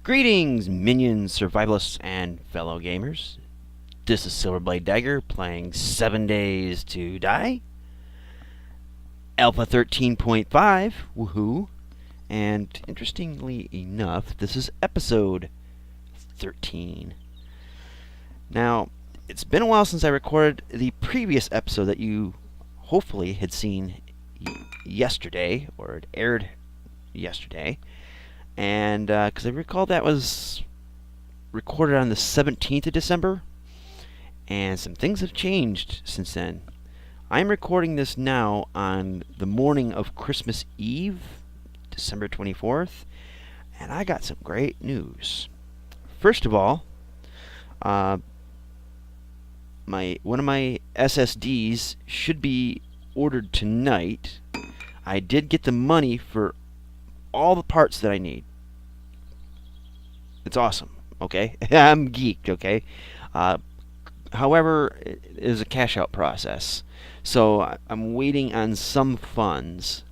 Greetings, minions, survivalists, and fellow gamers. This is Silverblade Dagger playing 7 Days to Die. Alpha 13.5, woohoo. And interestingly enough, this is episode 13. Now, it's been a while since I recorded the previous episode that you hopefully had seen yesterday, or it aired yesterday. And because I recall that was recorded on the 17th of December, and some things have changed since then. I'm recording this now on the morning of Christmas Eve, December 24th, and I got some great news. First of all, one of my SSDs should be ordered tonight. I did get the money for all the parts that I need. It's awesome, okay? I'm geeked, okay? However, it is a cash out process. So I'm waiting on some funds.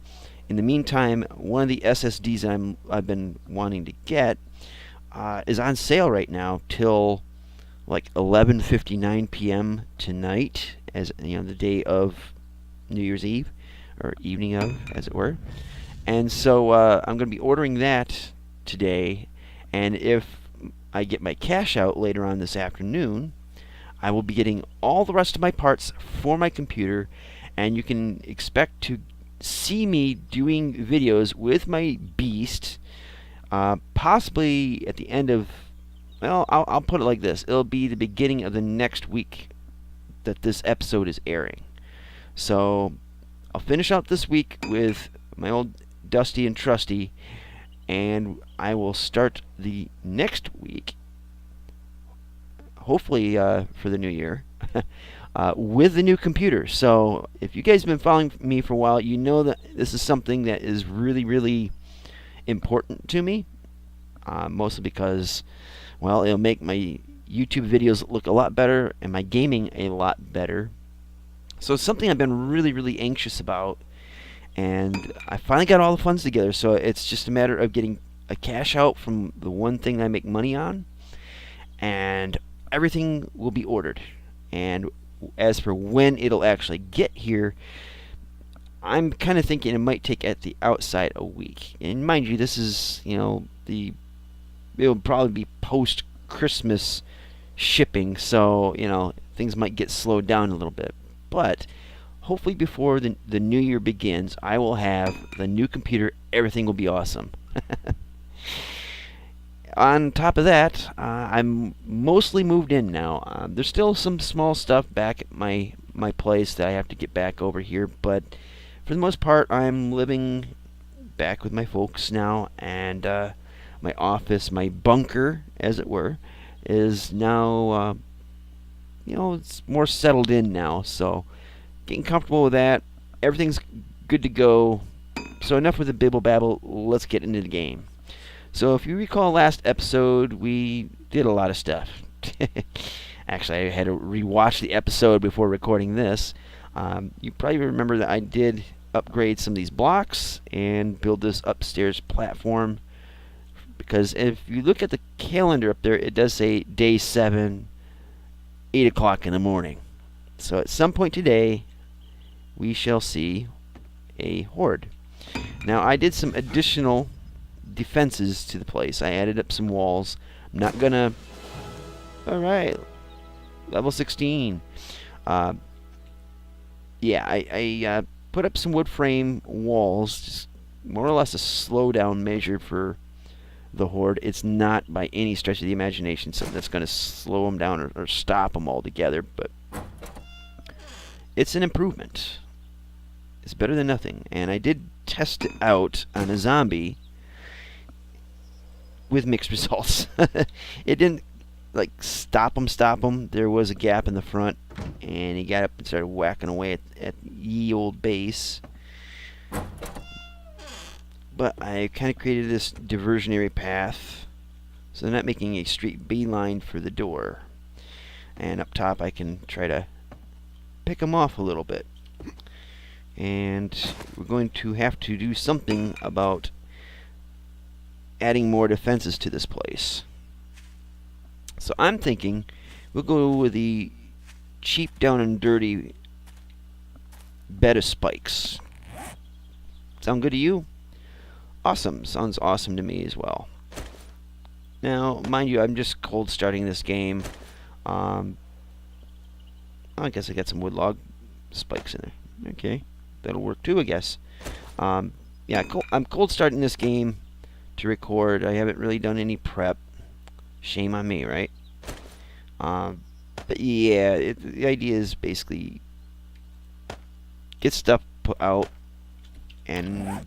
In the meantime, one of the SSDs that I've been wanting to get is on sale right now till like 11:59 p.m. tonight, as you know, the day of New Year's Eve, or evening of, as it were. And so I'm going to be ordering that today, and if I get my cash out later on this afternoon, I will be getting all the rest of my parts for my computer, and you can expect to see me doing videos with my beast, possibly at the end of, well, I'll put it like this, it'll be the beginning of the next week that this episode is airing. So I'll finish out this week with my old Dusty and Trusty, and I will start the next week, hopefully for the new year, with the new computer. So if you guys have been following me for a while, you know that this is something that is really, really important to me, mostly because, well, it'll make my YouTube videos look a lot better and my gaming a lot better. So it's something I've been really, really anxious about. And I finally got all the funds together, so it's just a matter of getting a cash out from the one thing I make money on, and everything will be ordered. And as for when it'll actually get here, I'm kind of thinking it might take at the outside a week. And mind you, this is, you know, it'll probably be post-Christmas shipping, so, you know, things might get slowed down a little bit. But hopefully before the new year begins, I will have the new computer. Everything will be awesome. On top of that, I'm mostly moved in now. There's still some small stuff back at my place that I have to get back over here, but for the most part, I'm living back with my folks now, and my office, my bunker, as it were, is now, you know, it's more settled in now, so getting comfortable with that. Everything's good to go. So enough with the bibble babble. Let's get into the game. So if you recall last episode, we did a lot of stuff. Actually, I had to rewatch the episode before recording this. You probably remember that I did upgrade some of these blocks and build this upstairs platform. Because if you look at the calendar up there, it does say day 7, 8 o'clock in the morning. So at some point today, we shall see a Horde. Now, I did some additional defenses to the place. I added up some walls. I'm not gonna... Alright, level 16. Yeah, I put up some wood frame walls, just more or less a slowdown measure for the Horde. It's not by any stretch of the imagination something that's going to slow them down or stop them altogether, but it's an improvement. It's better than nothing. And I did test it out on a zombie with mixed results. It didn't like stop him. There was a gap in the front, and he got up and started whacking away at ye old base. But I kind of created this diversionary path, so they're not making a straight beeline for the door. And up top I can try to pick them off a little bit. And we're going to have to do something about adding more defenses to this place. So I'm thinking we'll go with the cheap, down and dirty bed of spikes. Sound good to you? Awesome. Sounds awesome to me as well. Now, mind you, I'm just cold starting this game. I guess I got some wood log spikes in there. Okay, that'll work too, I guess. Yeah, I'm cold starting this game to record. I haven't really done any prep. Shame on me, right? But yeah, the idea is basically get stuff put out and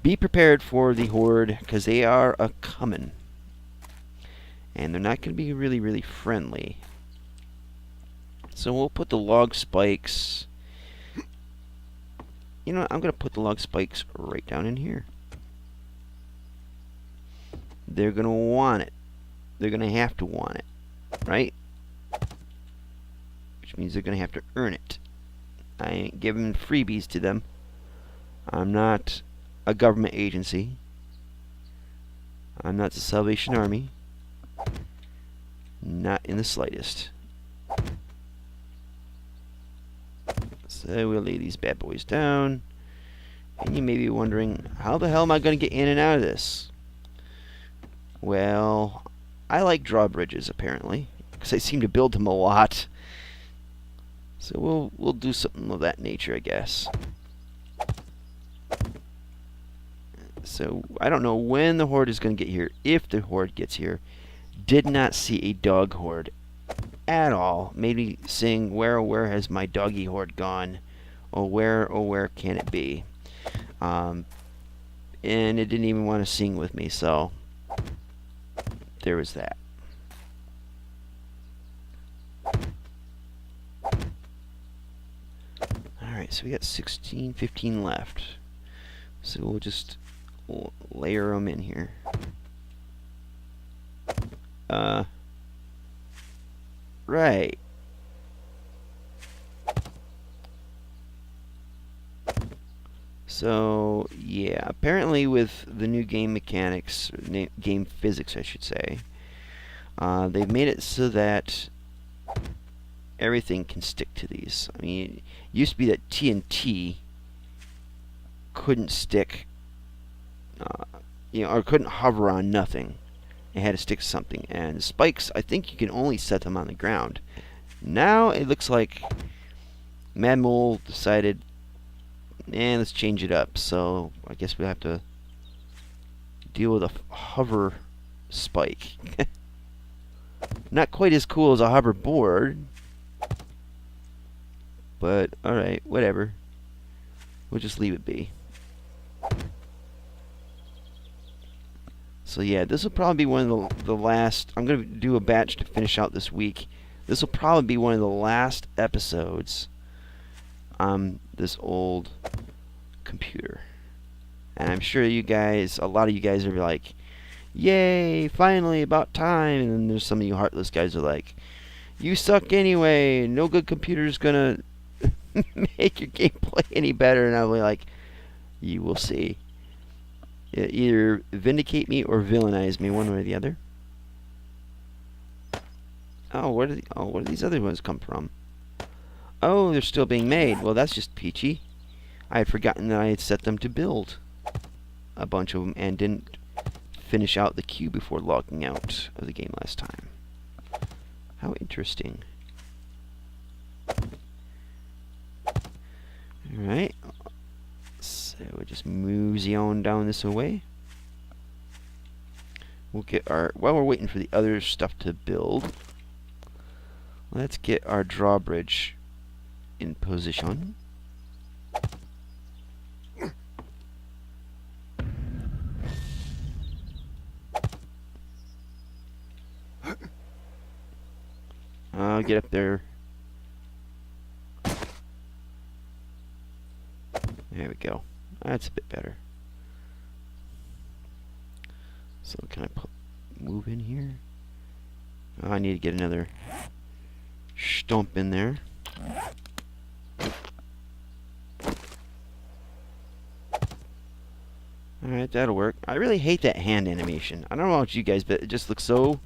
be prepared for the Horde, because they are a-coming. And they're not going to be really, really friendly. So we'll put the log spikes... You know what? I'm going to put the log spikes right down in here. They're going to want it. They're going to have to want it. Right? Which means they're going to have to earn it. I ain't giving freebies to them. I'm not a government agency. I'm not the Salvation Army. Not in the slightest. So we'll lay these bad boys down. And you may be wondering, how the hell am I going to get in and out of this? Well, I like drawbridges apparently, because I seem to build them a lot. So we'll do something of that nature, I guess. So I don't know when the Horde is going to get here. If the Horde gets here, did not see a dog horde at all. Made me sing, where oh where has my doggy horde gone? Oh where can it be? And it didn't even want to sing with me, so there was that. Alright, so we got 16, 15 left. So we'll just layer them in here. Right. So, yeah, apparently with the new game mechanics, game physics, I should say, they've made it so that everything can stick to these. I mean, it used to be that TNT couldn't stick, or couldn't hover on nothing. It had to stick to something. And spikes, I think you can only set them on the ground. Now it looks like Mad Mole decided, let's change it up. So I guess we'll have to deal with a hover spike. Not quite as cool as a hoverboard, but alright, whatever. We'll just leave it be. So yeah, this will probably be one of the last... I'm going to do a batch to finish out this week. This will probably be one of the last episodes on this old computer. And I'm sure you guys, a lot of you guys are like, yay, finally, about time. And then there's some of you heartless guys who are like, you suck anyway, no good computer's going to make your gameplay any better. And I'll be like, you will see. Either vindicate me or villainize me, one way or the other. Oh, where do these other ones come from? Oh, they're still being made. Well, that's just peachy. I had forgotten that I had set them to build a bunch of them and didn't finish out the queue before logging out of the game last time. How interesting. Alright. So we'll just mosey on down this way. We'll get our... While we're waiting for the other stuff to build, let's get our drawbridge in position. I'll get up there. There we go. That's a bit better. So can I move in here? Oh, I need to get another stump in there. Alright, that'll work. I really hate that hand animation. I don't know about you guys, but it just looks so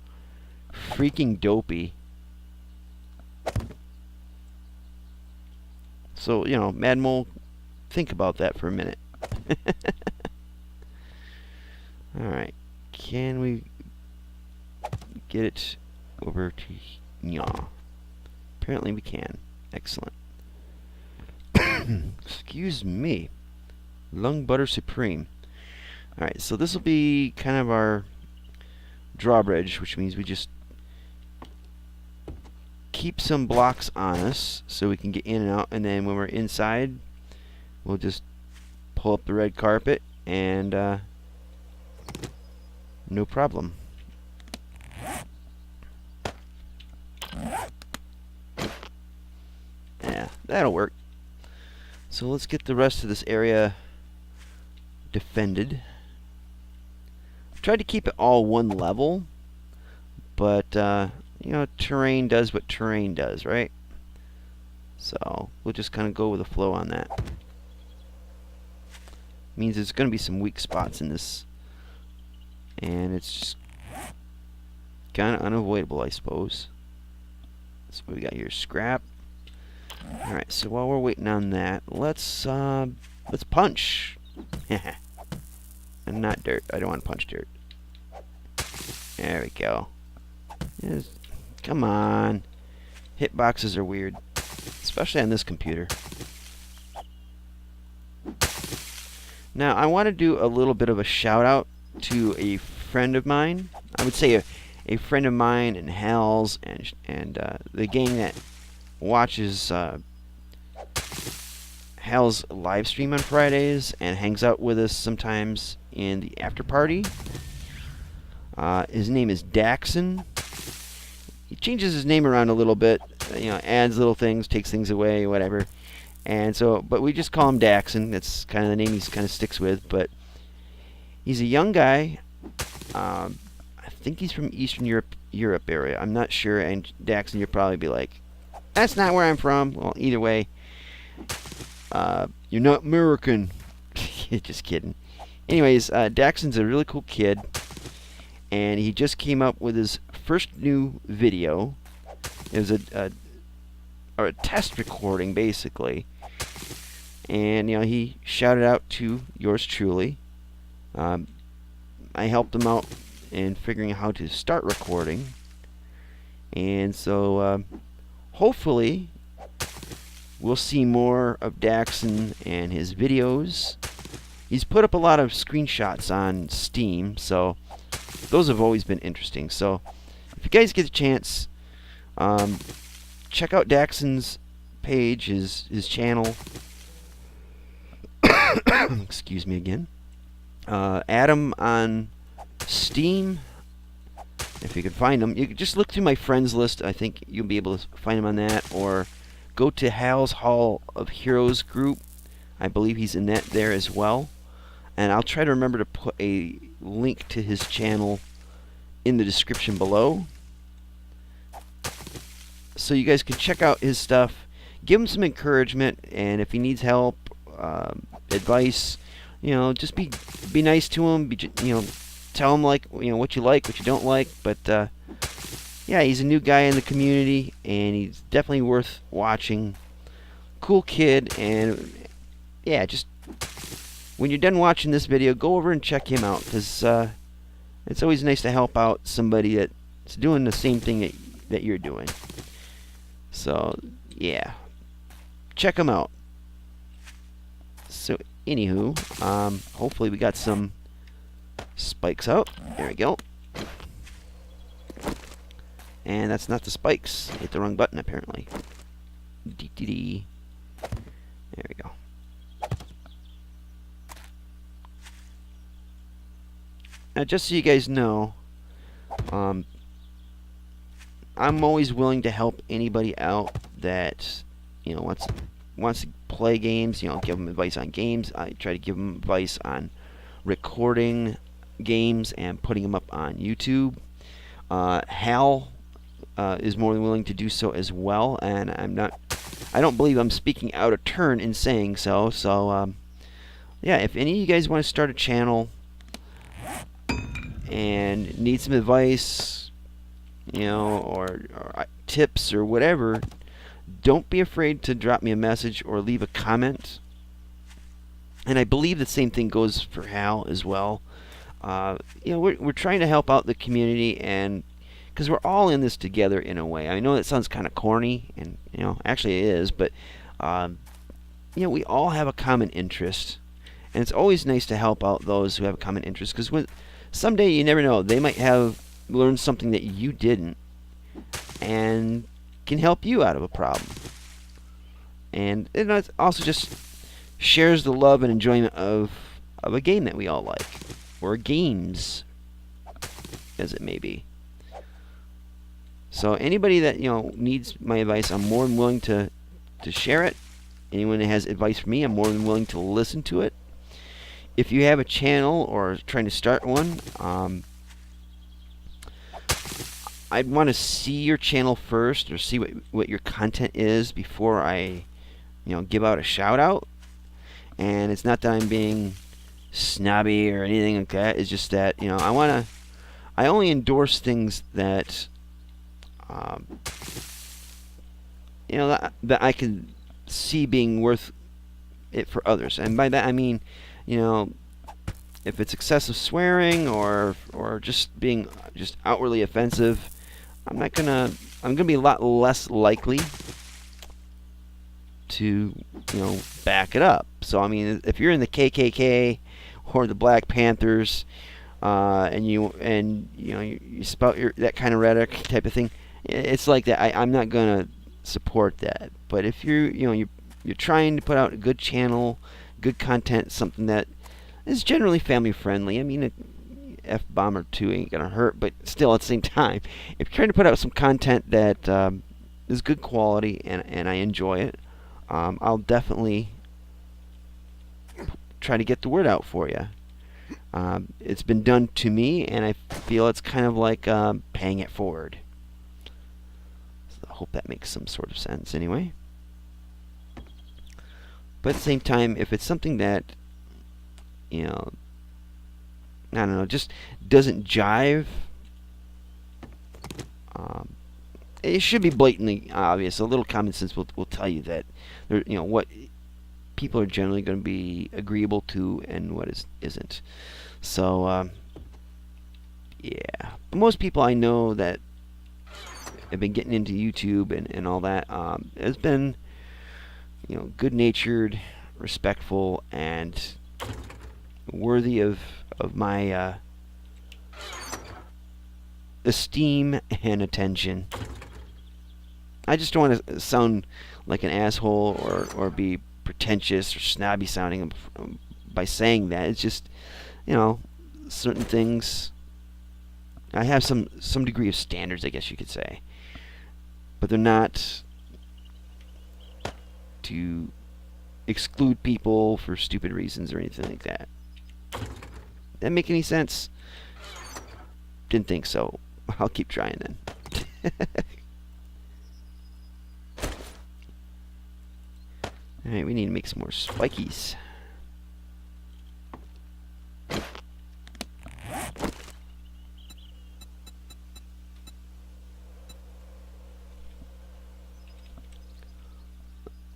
freaking dopey. So, you know, Mad Mole, think about that for a minute. Alright, can we get it over to Yaw? Apparently we can. Excellent. Excuse me. Lung Butter Supreme. Alright, so this will be kind of our drawbridge, which means we just keep some blocks on us so we can get in and out, and then when we're inside, we'll just pull up the red carpet and no problem. Yeah, that'll work. So let's get the rest of this area defended. I've tried to keep it all one level, but you know, terrain does what terrain does, right? So we'll just kind of go with the flow on that. Means there's going to be some weak spots in this, and it's just kind of unavoidable, I suppose. So what we got here, scrap. All right, so while we're waiting on that, let's punch. And not dirt. I don't want to punch dirt. There we go. Come on. Hitboxes are weird, especially on this computer. Now, I want to do a little bit of a shout out to a friend of mine. I would say a friend of mine and Hal's and the gang that watches Hal's live stream on Fridays and hangs out with us sometimes in the after party. His name is Daxon. He changes his name around a little bit, you know, adds little things, takes things away, whatever. And so, but we just call him Daxon. That's kind of the name he kind of sticks with. But he's a young guy. I think he's from Eastern Europe area. I'm not sure. And Daxon, you'll probably be like, "That's not where I'm from." Well, either way, you're not American. Just kidding. Anyways, Daxon's a really cool kid, and he just came up with his first new video. It was a test recording, basically. And, you know, he shouted out to yours truly. I helped him out in figuring out how to start recording. And so, hopefully, we'll see more of Daxon and his videos. He's put up a lot of screenshots on Steam, so those have always been interesting. So, if you guys get a chance, check out Daxon's page, his channel. Excuse me again. Add him on Steam. If you can find him, you can just look through my friends list. I think you'll be able to find him on that, or go to Hal's Hall of Heroes group. I believe he's in that there as well. And I'll try to remember to put a link to his channel in the description below, so you guys can check out his stuff, give him some encouragement, and if he needs help, advice, you know, just be nice to him. You know, tell him, like, you know, what you like, what you don't like. But yeah, he's a new guy in the community, and he's definitely worth watching. Cool kid, and yeah, just when you're done watching this video, go over and check him out, because it's always nice to help out somebody that's doing the same thing that you're doing. So, yeah. Check them out. So, anywho, hopefully we got some spikes out. There we go. And that's not the spikes. Hit the wrong button, apparently. There we go. Now, just so you guys know, I'm always willing to help anybody out that, you know, wants to play games. You know, give them advice on games. I try to give them advice on recording games and putting them up on YouTube. Hal is more than willing to do so as well, and I don't believe I'm speaking out of turn in saying so. So yeah, if any of you guys want to start a channel and need some advice, you know, or tips or whatever, don't be afraid to drop me a message or leave a comment. And I believe the same thing goes for Hal as well. You know, we're trying to help out the community, and because we're all in this together in a way. I know that sounds kind of corny, and you know, actually it is, but you know, we all have a common interest, and it's always nice to help out those who have a common interest, because someday you never know, they might have learned something that you didn't, and can help you out of a problem. And it also just shares the love and enjoyment of a game that we all like, or games, as it may be. So anybody that, you know, needs my advice, I'm more than willing to share it. Anyone that has advice for me, I'm more than willing to listen to it. If you have a channel or trying to start one, I'd want to see your channel first, or see what your content is before I, you know, give out a shout out. And it's not that I'm being snobby or anything like that. It's just that, you know, I only endorse things that you know, that I can see being worth it for others. And by that I mean, you know, if it's excessive swearing or just being just outwardly offensive, I'm gonna be a lot less likely to, you know, back it up. So I mean, if you're in the KKK or the Black Panthers, and you know you spout that kind of rhetoric type of thing, it's like that. I'm not gonna support that. But if you're trying to put out a good channel, good content, something that is generally family friendly. I mean, an F-bomb or two ain't gonna hurt, but still, at the same time, if you're trying to put out some content that is good quality and I enjoy it, I'll definitely try to get the word out for you. It's been done to me, and I feel it's kind of like paying it forward. So I hope that makes some sort of sense anyway. But at the same time, if it's something that, you know, I don't know, just doesn't jive, it should be blatantly obvious. A little common sense will tell you that, you know, what people are generally going to be agreeable to and what isn't. So, yeah. But most people I know that have been getting into YouTube and all that has been, you know, good-natured, respectful, and worthy of my esteem and attention. I just don't want to sound like an asshole or be pretentious or snobby sounding by saying that. It's just, you know, certain things. I have some degree of standards, I guess you could say, but they're not to exclude people for stupid reasons or anything like that. That make any sense? Didn't think so. I'll keep trying then. Alright, we need to make some more spikies.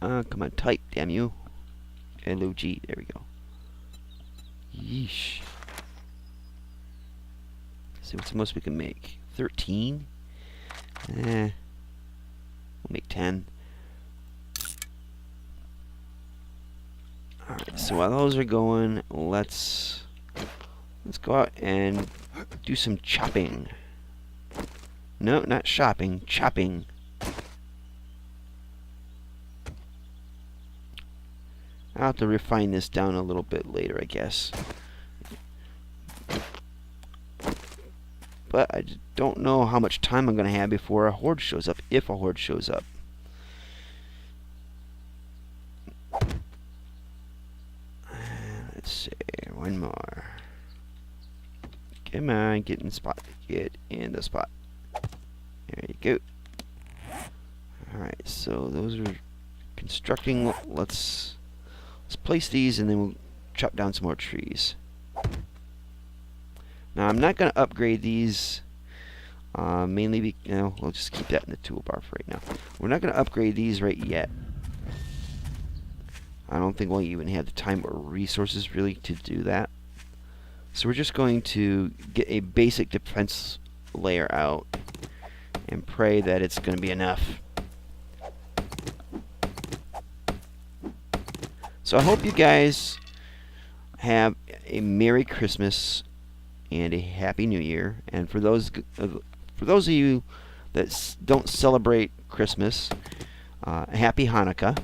Come on, type, damn you. L-O-G, there we go. Yeesh. Let's see what's the most we can make. 13? We'll make 10. Alright, so while those are going, let's go out and do some chopping. No, not shopping, chopping. I'll have to refine this down a little bit later, I guess. But I just don't know how much time I'm going to have before a horde shows up, if a horde shows up. Let's see, one more. Come on, get in the spot. Get in the spot. There you go. Alright, so those are constructing. Let's place these, and then chop down some more trees. Now I'm not going to upgrade these, mainly we'll just keep that in the toolbar for right now. We're not going to upgrade these right yet. I don't think we'll even have the time or resources really to do that. So we're just going to get a basic defense layer out and pray that it's going to be enough. So I hope you guys have a Merry Christmas and a Happy New Year. And for those of you that don't celebrate Christmas, a Happy Hanukkah.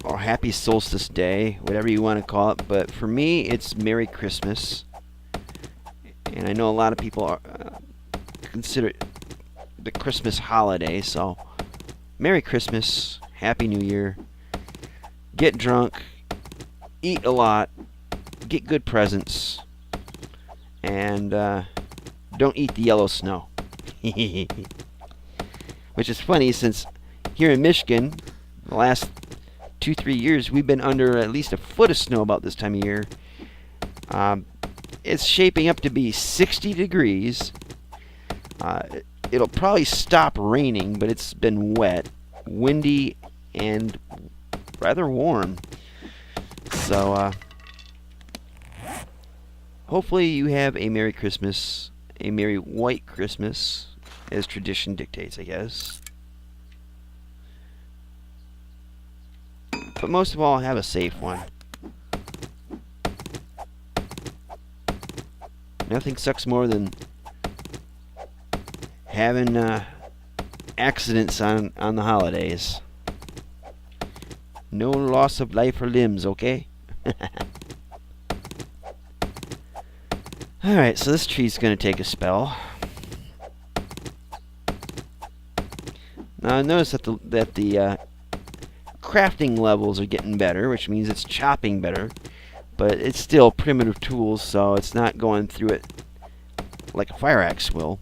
Or Happy Solstice Day, whatever you want to call it. But for me, it's Merry Christmas. And I know a lot of people consider it the Christmas holiday. So, Merry Christmas, Happy New Year. Get drunk, eat a lot, get good presents, and don't eat the yellow snow. Which is funny, since here in Michigan, the last 2-3 years, we've been under at least a foot of snow about this time of year. It's shaping up to be 60 degrees. It'll probably stop raining, but it's been wet, windy, and rather warm. So, hopefully you have a Merry Christmas, a Merry White Christmas, as tradition dictates, I guess. But most of all, have a safe one. Nothing sucks more than having accidents on the holidays. No loss of life or limbs, okay? Alright, so this tree's going to take a spell. Now, notice that the crafting levels are getting better, which means it's chopping better, but it's still primitive tools, so it's not going through it like a fire axe will.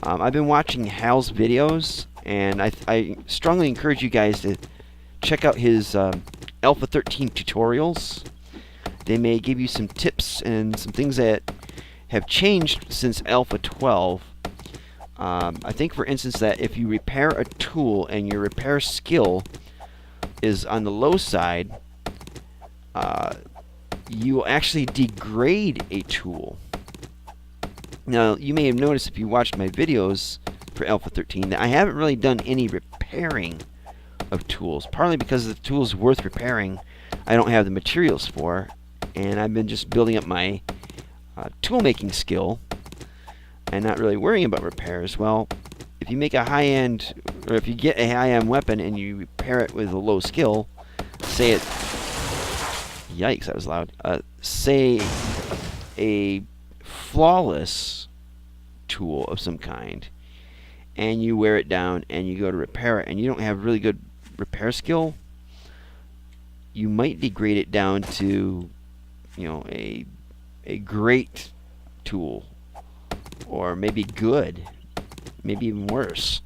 I've been watching Hal's videos, and I strongly encourage you guys to check out his Alpha 13 tutorials. They may give you some tips and some things that have changed since Alpha 12. I think, for instance, that if you repair a tool and your repair skill is on the low side, you will actually degrade a tool. Now, you may have noticed if you watched my videos for Alpha 13 that I haven't really done any repairing of tools, partly because the tools worth repairing I don't have the materials for, and I've been just building up my tool making skill and not really worrying about repairs. Well, if you make a high-end, or if you get a high-end weapon and you repair it with a low skill, say it, yikes, that was loud, say a flawless tool of some kind, and you wear it down and you go to repair it and you don't have really good repair skill, you might degrade it down to, a great tool, or maybe good, maybe even worse.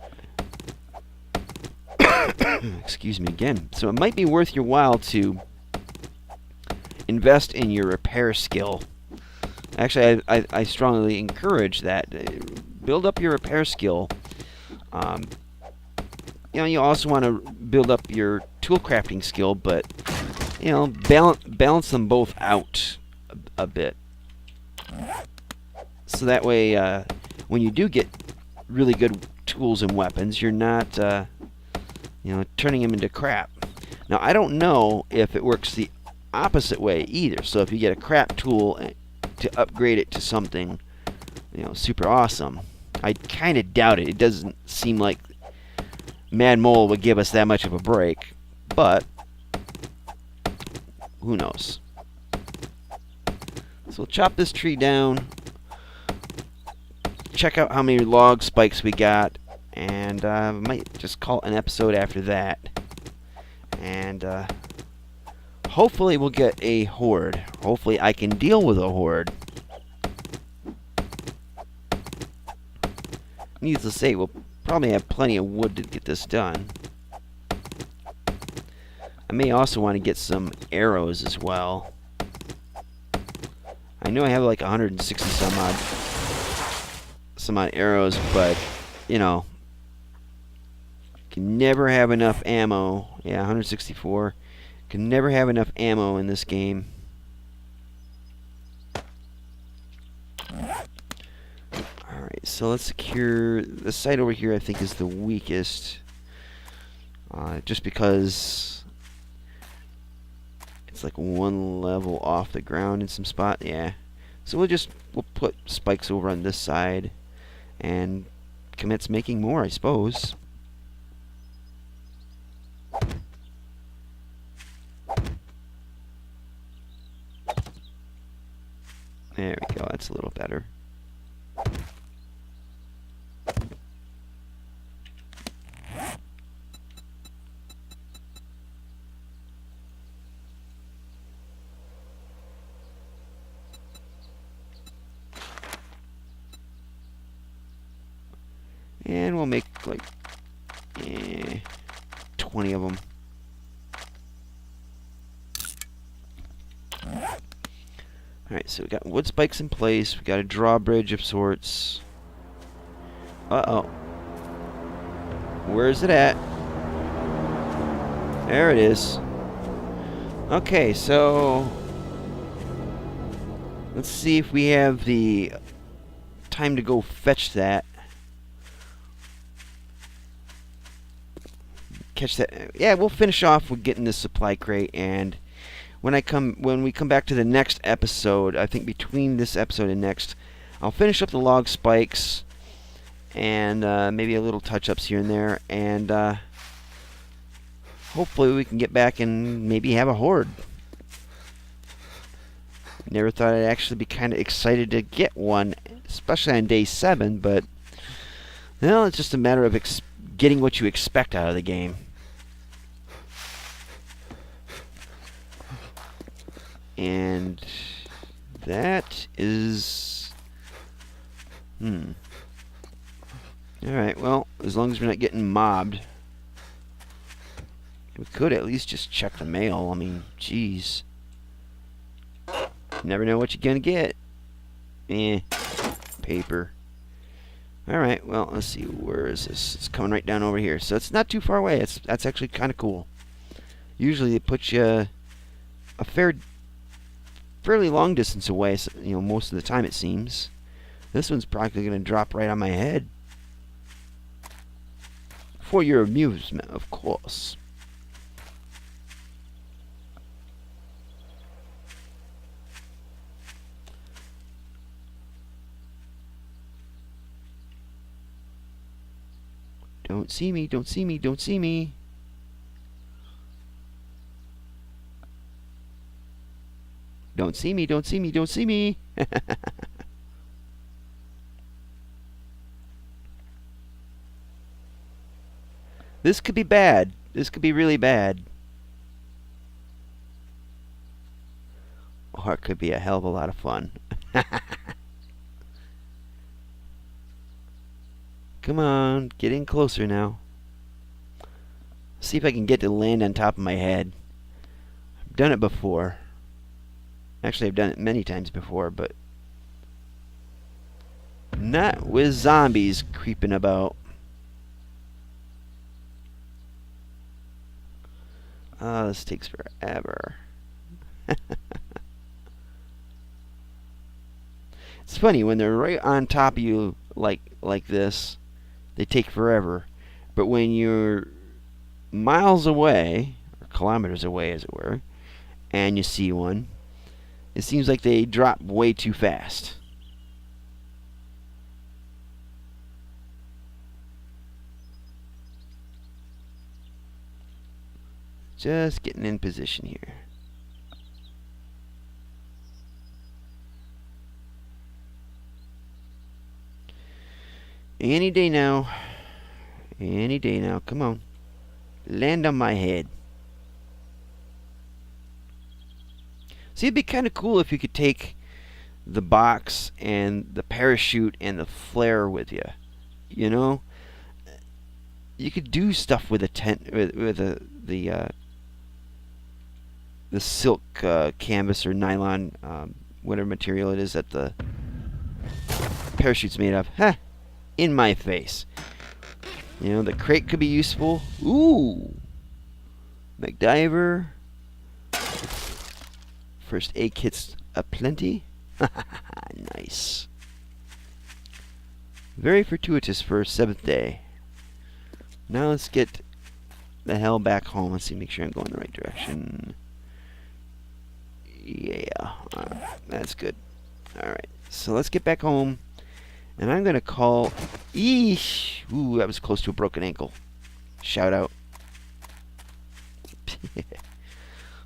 Excuse me again. So it might be worth your while to invest in your repair skill. Actually, I strongly encourage that. Build up your repair skill. You also want to build up your tool crafting skill, but balance them both out a bit. So that way, when you do get really good tools and weapons, you're not, turning them into crap. Now, I don't know if it works the opposite way either. So if you get a crap tool to upgrade it to something, super awesome, I kind of doubt it. It doesn't seem like Mad Mole would give us that much of a break, but who knows? So we'll chop this tree down, check out how many log spikes we got, and might just call it an episode after that. And hopefully we'll get a horde. Hopefully I can deal with a horde. Needless to say, we'll probably have plenty of wood to get this done. I may also want to get some arrows as well. I know I have like 160 some odd arrows, but you know, can never have enough ammo. Yeah, 164. Can never have enough ammo in this game. Alright, so let's secure the site over here. I think is the weakest. Just because it's like one level off the ground in some spot. Yeah. So we'll put spikes over on this side and commence making more, I suppose. There we go. That's a little better. And we'll make like 20 of them. Alright, so we got wood spikes in place. We got a drawbridge of sorts. Uh-oh. Where is it at? There it is. Okay, so let's see if we have the time to go fetch that. Catch that. Yeah, we'll finish off with getting this supply crate, and when we come back to the next episode, I think between this episode and next, I'll finish up the log spikes and maybe a little touch-ups here and there, and hopefully we can get back and maybe have a horde. Never thought I'd actually be kind of excited to get one, especially on day 7, but well, it's just a matter of getting what you expect out of the game. And that is... Alright, well, as long as we're not getting mobbed, we could at least just check the mail. I mean, jeez. Never know what you're gonna get. Paper. Alright, well, let's see, where is this? It's coming right down over here. So it's not too far away. That's actually kind of cool. Usually it puts you a fairly long distance away, so, you know, most of the time it seems. This one's probably going to drop right on my head. For your amusement, of course. Don't see me, don't see me, don't see me. Don't see me, don't see me, don't see me. This could be bad. This could be really bad. Or it could be a hell of a lot of fun. Come on, get in closer now. See if I can get to land on top of my head. I've done it before. Actually, I've done it many times before, but not with zombies creeping about. Oh, this takes forever. It's funny, when they're right on top of you like this, they take forever. But when you're miles away, or kilometers away as it were, and you see one, it seems like they drop way too fast. Just getting in position here. Any day now. Any day now. Come on. Land on my head. See, it'd be kind of cool if you could take the box and the parachute and the flare with you. You know? You could do stuff with a tent, with the the silk canvas or nylon, whatever material it is that the parachute's made of. Ha! In my face. You know, the crate could be useful. Ooh! MacGyver. First aid kits aplenty. Nice. Very fortuitous for 7th day. Now let's get the hell back home. Let's see, make sure I'm going the right direction. Yeah, that's good. Alright, so let's get back home. And I'm going to call... Eesh! Ooh, that was close to a broken ankle. Shout out.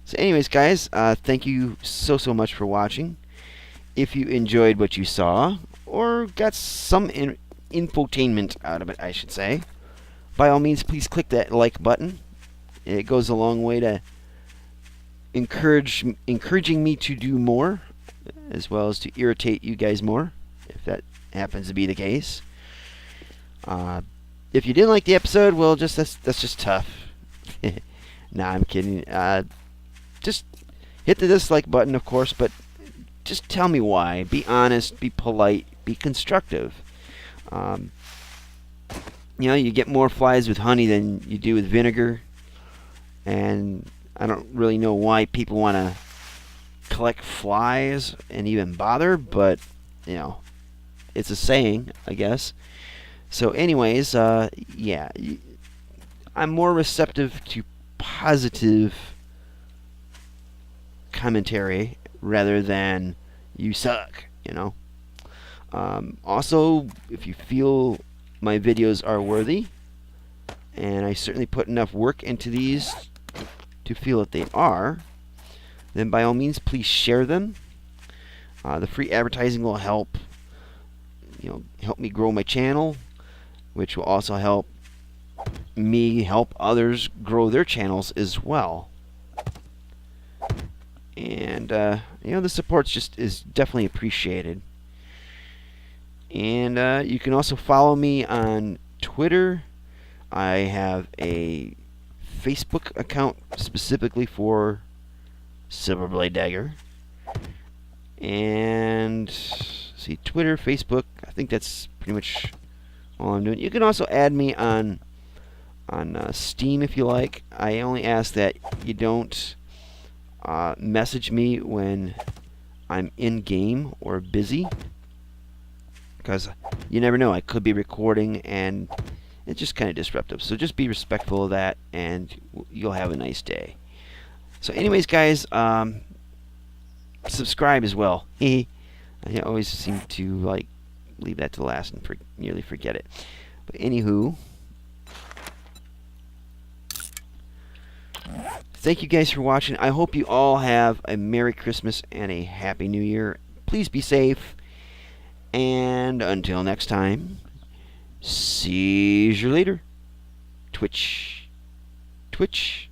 So anyways, guys, thank you so much for watching. If you enjoyed what you saw, or got some infotainment out of it, I should say, by all means, please click that like button. It goes a long way to encouraging me to do more, as well as to irritate you guys more, if that happens to be the case. If you didn't like the episode, well, that's just tough. Nah, I'm kidding. Just hit the dislike button, of course, but just tell me why. Be honest, be polite, be constructive. You know, you get more flies with honey than you do with vinegar, and I don't really know why people want to collect flies and even bother, but, you know, it's a saying, I guess. So anyways, yeah, I'm more receptive to positive commentary rather than you suck, you know. Also, if you feel my videos are worthy, and I certainly put enough work into these to feel that they are, then by all means, please share them. The free advertising will help, you know, help me grow my channel, which will also help me help others grow their channels as well. And you know, the support is definitely appreciated. And you can also follow me on Twitter. I have a Facebook account specifically for Silverblade Dagger. And see, Twitter, Facebook, I think that's pretty much all I'm doing. You can also add me on Steam if you like. I only ask that you don't message me when I'm in game or busy, because you never know, I could be recording and it's just kind of disruptive. So just be respectful of that, and you'll have a nice day. So anyways, guys, subscribe as well. I always seem to like leave that to last and nearly forget it. But anywho, thank you guys for watching. I hope you all have a Merry Christmas and a Happy New Year. Please be safe. And until next time, see you later. Twitch. Twitch.